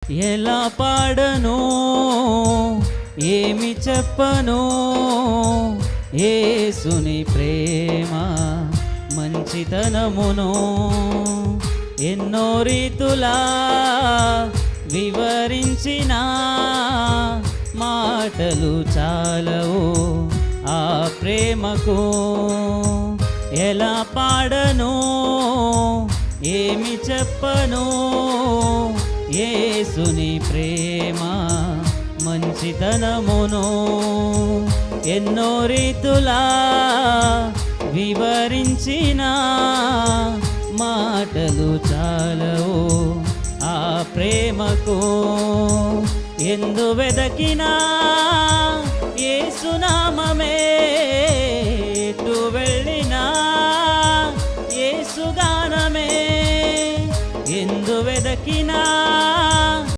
ఎలా పాడను ఏమి చెప్పను యేసుని ప్రేమ మంచితనమును ఎన్నో రీతులా వివరించిన మాటలు చాలవు ఆ ప్రేమకు. ఎలా పాడను ఏమి చెప్పను యేసుని ప్రేమ మంచితనమును ఎన్నో రీతులా వివరించిన మాటలు చాలవు ఆ ప్రేమకు. ఎందు వెదకినా యేసునామమే